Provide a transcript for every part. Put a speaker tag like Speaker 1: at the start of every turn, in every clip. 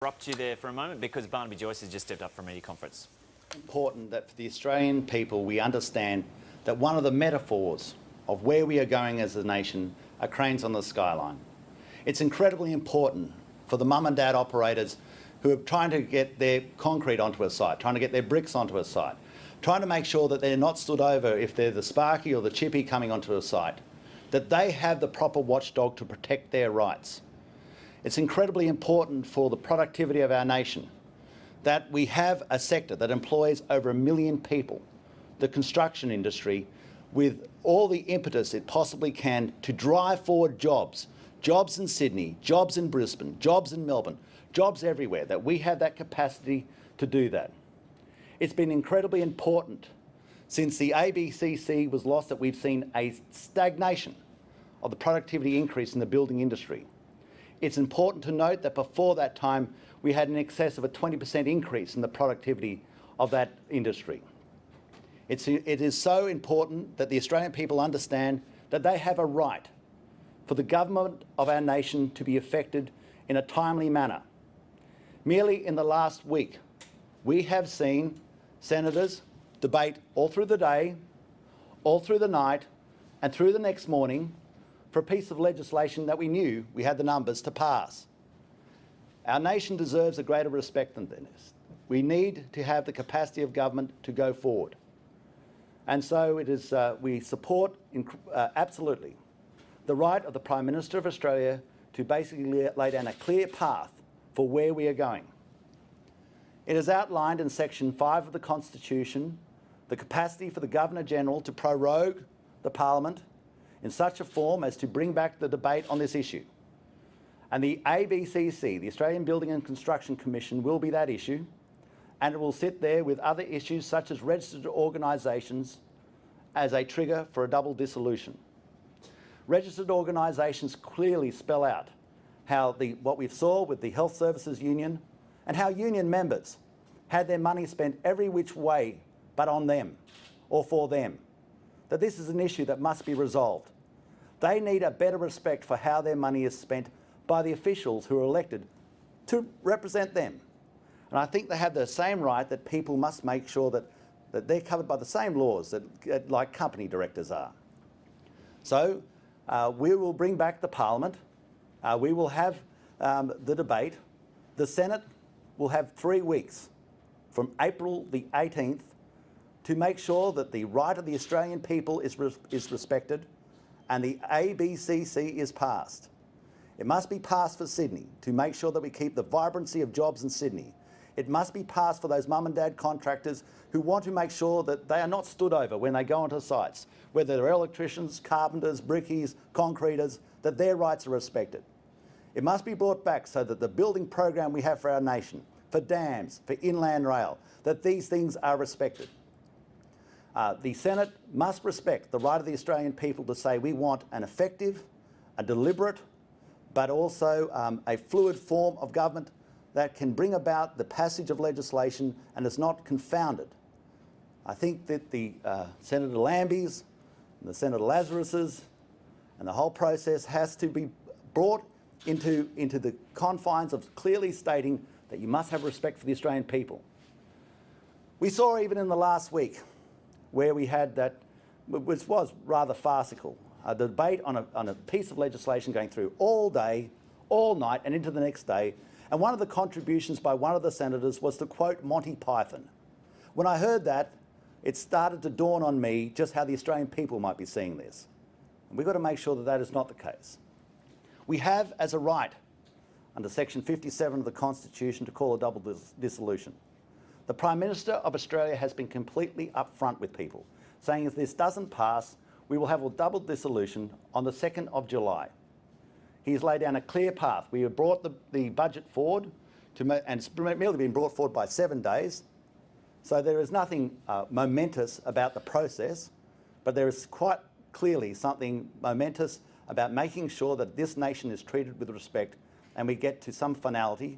Speaker 1: Interrupt you there for a moment because Barnaby Joyce has just stepped up from a media conference.
Speaker 2: Important that for the Australian people we understand that one of the metaphors of where we are going as a nation are cranes on the skyline. It's incredibly important for the mum and dad operators who are trying to get their concrete onto a site, trying to get their bricks onto a site, trying to make sure that they're not stood over if they're the Sparky or the Chippy coming onto a site, that they have the proper watchdog to protect their rights. It's incredibly important for the productivity of our nation that we have a sector that employs over 1 million people, the construction industry, with all the impetus it possibly can to drive forward jobs in Sydney, jobs in Brisbane, jobs in Melbourne, jobs everywhere, that we have that capacity to do that. It's been incredibly important since the ABCC was lost that we've seen a stagnation of the productivity increase in the building industry. It's important to note that before that time, we had in excess of a 20% increase in the productivity of that industry. It is so important that the Australian people understand that they have a right for the government of our nation to be affected in a timely manner. Merely in the last week, we have seen senators debate all through the day, all through the night, and through the next morning for a piece of legislation that we knew we had the numbers to pass. Our nation deserves a greater respect than this. We need to have the capacity of government to go forward. And so it is, we support absolutely the right of the Prime Minister of Australia to basically lay down a clear path for where we are going. It is outlined in Section 5 of the Constitution the capacity for the Governor-General to prorogue the Parliament in such a form as to bring back the debate on this issue. And the ABCC, the Australian Building and Construction Commission, will be that issue, and it will sit there with other issues such as registered organisations as a trigger for a double dissolution. Registered organisations clearly spell out how what we saw with the Health Services Union and how union members had their money spent every which way but on them or for them, that this is an issue that must be resolved. They need a better respect for how their money is spent by the officials who are elected to represent them. And I think they have the same right that people must make sure that they're covered by the same laws that like company directors are. So we will bring back the Parliament. We will have the debate. The Senate will have 3 weeks from April the 18th to make sure that the right of the Australian people is respected and the ABCC is passed. It must be passed for Sydney to make sure that we keep the vibrancy of jobs in Sydney. It must be passed for those mum and dad contractors who want to make sure that they are not stood over when they go onto sites, whether they're electricians, carpenters, brickies, concreters, that their rights are respected. It must be brought back so that the building program we have for our nation, for dams, for inland rail, that these things are respected. The Senate must respect the right of the Australian people to say we want an effective, a deliberate, but also a fluid form of government that can bring about the passage of legislation and is not confounded. I think that the Senator Lambys and the Senator Lazaruses and the whole process has to be brought into the confines of clearly stating that you must have respect for the Australian people. We saw even in the last week where we had that, which was rather farcical, a debate on a piece of legislation going through all day, all night and into the next day. And one of the contributions by one of the senators was to quote Monty Python. When I heard that, it started to dawn on me just how the Australian people might be seeing this. And we've got to make sure that that is not the case. We have as a right, under Section 57 of the Constitution, to call a double dissolution. The Prime Minister of Australia has been completely upfront with people, saying if this doesn't pass, we will have a double dissolution on the 2nd of July. He's laid down a clear path. We have brought the budget forward, and it's merely been brought forward by 7 days. So there is nothing momentous about the process, but there is quite clearly something momentous about making sure that this nation is treated with respect and we get to some finality.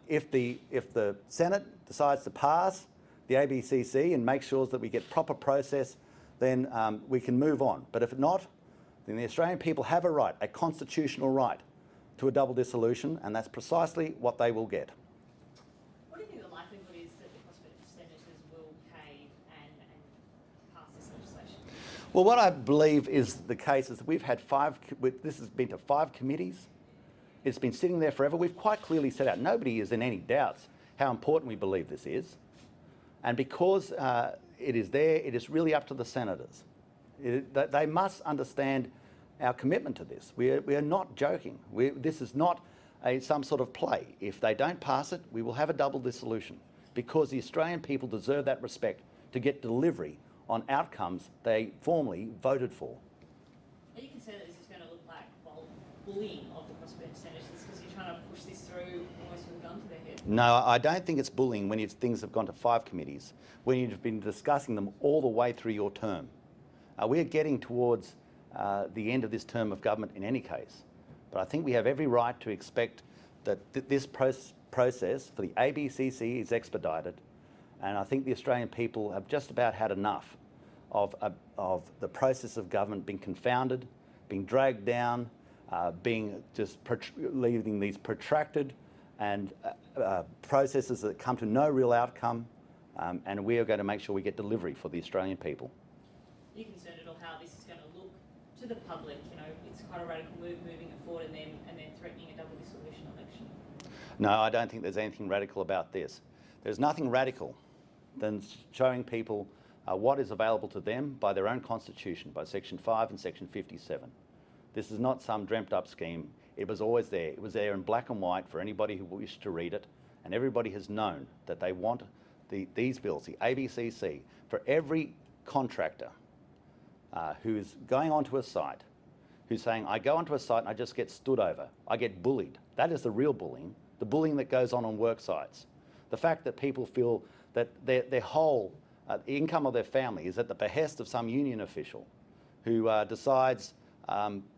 Speaker 2: If the Senate decides to pass the ABCC and make sure that we get proper process, then we can move on. But if not, then the Australian people have a right, a constitutional right, to a double dissolution, and that's precisely what they will get.
Speaker 3: What do you think the likelihood is that the prospective senators will cave and pass this legislation?
Speaker 2: Well, what I believe is the case is that we've had this has been to 5 committees. It's been sitting there forever. We've quite clearly set out, nobody is in any doubts how important we believe this is. And because it is there, it is really up to the senators. They must understand our commitment to this. We are not joking. This is not some sort of play. If they don't pass it, we will have a double dissolution, because the Australian people deserve that respect to get delivery on outcomes they formally voted for.
Speaker 3: Are you concerned that this is going to look like bullying of the prospective senators because you're trying to push this through almost with a gun to their head?
Speaker 2: No, I don't think it's bullying when things have gone to 5 committees, when you've been discussing them all the way through your term. We're getting towards the end of this term of government in any case. But I think we have every right to expect that this process for the ABCC is expedited. And I think the Australian people have just about had enough of the process of government being confounded, being dragged down, leaving these protracted and processes that come to no real outcome. And we are going to make sure we get delivery for the Australian people.
Speaker 3: Are you concerned at all how this is going to look to the public? You know, it's quite a radical move moving it forward and then threatening a double dissolution election.
Speaker 2: No, I don't think there's anything radical about this. There's nothing radical than showing people what is available to them by their own constitution, by Section 5 and Section 57. This is not some dreamt up scheme. It was always there. It was there in black and white for anybody who wished to read it, and everybody has known that they want these bills, the ABCC, for every contractor who is going onto a site, who's saying, I go onto a site and I just get stood over, I get bullied. That is the real bullying, the bullying that goes on work sites. The fact that people feel that their whole income of their family is at the behest of some union official who decides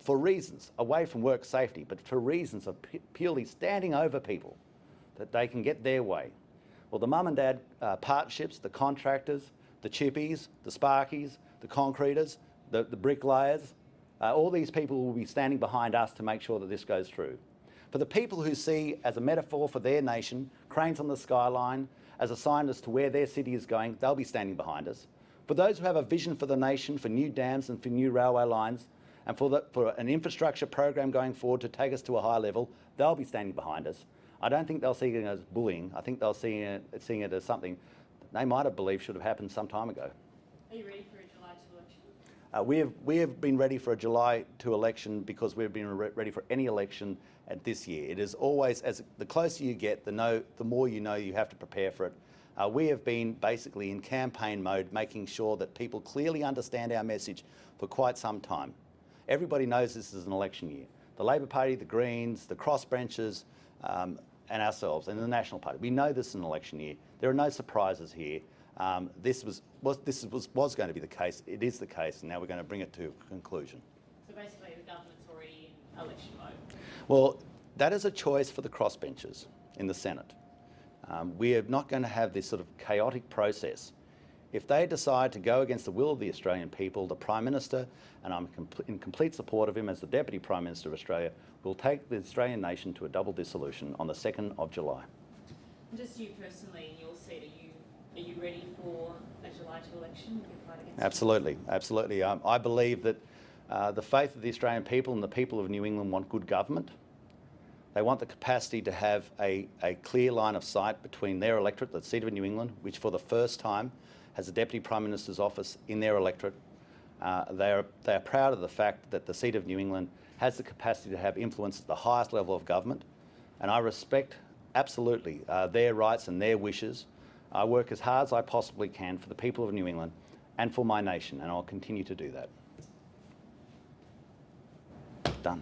Speaker 2: for reasons away from work safety, but for reasons of purely standing over people, that they can get their way. Well, the mum and dad partnerships, the contractors, the chippies, the sparkies, the concreters, the bricklayers, all these people will be standing behind us to make sure that this goes through. For the people who see, as a metaphor for their nation, cranes on the skyline, as a sign as to where their city is going, they'll be standing behind us. For those who have a vision for the nation, for new dams and for new railway lines, and for an infrastructure program going forward to take us to a high level, they'll be standing behind us. I don't think they'll see it as bullying. I think they'll see it as something they might have believed should have happened some time ago.
Speaker 3: Are you ready for a July 2 election?
Speaker 2: We have been ready for a July 2 election because we've been ready for any election at this year. It is always, as the closer you get, the more you know you have to prepare for it. We have been basically in campaign mode, making sure that people clearly understand our message for quite some time. Everybody knows this is an election year. The Labor Party, the Greens, the crossbenchers, and ourselves, and the National Party. We know this is an election year. There are no surprises here. This was going to be the case. It is the case, and now we're going to bring it to a conclusion.
Speaker 3: So basically, the government's already in election mode.
Speaker 2: Well, that is a choice for the crossbenchers in the Senate. We are not going to have this sort of chaotic process. If they decide to go against the will of the Australian people, the Prime Minister, and I'm in complete support of him as the Deputy Prime Minister of Australia, will take the Australian nation to a double dissolution on the 2nd of July.
Speaker 3: Just you personally, in your seat, are you ready for a July 2 election?
Speaker 2: Absolutely, absolutely. I believe that the faith of the Australian people and the people of New England want good government. They want the capacity to have a clear line of sight between their electorate, the seat of New England, which for the first time has a Deputy Prime Minister's office in their electorate. They are proud of the fact that the seat of New England has the capacity to have influence at the highest level of government, and I respect absolutely their rights and their wishes. I work as hard as I possibly can for the people of New England and for my nation, and I'll continue to do that. Done.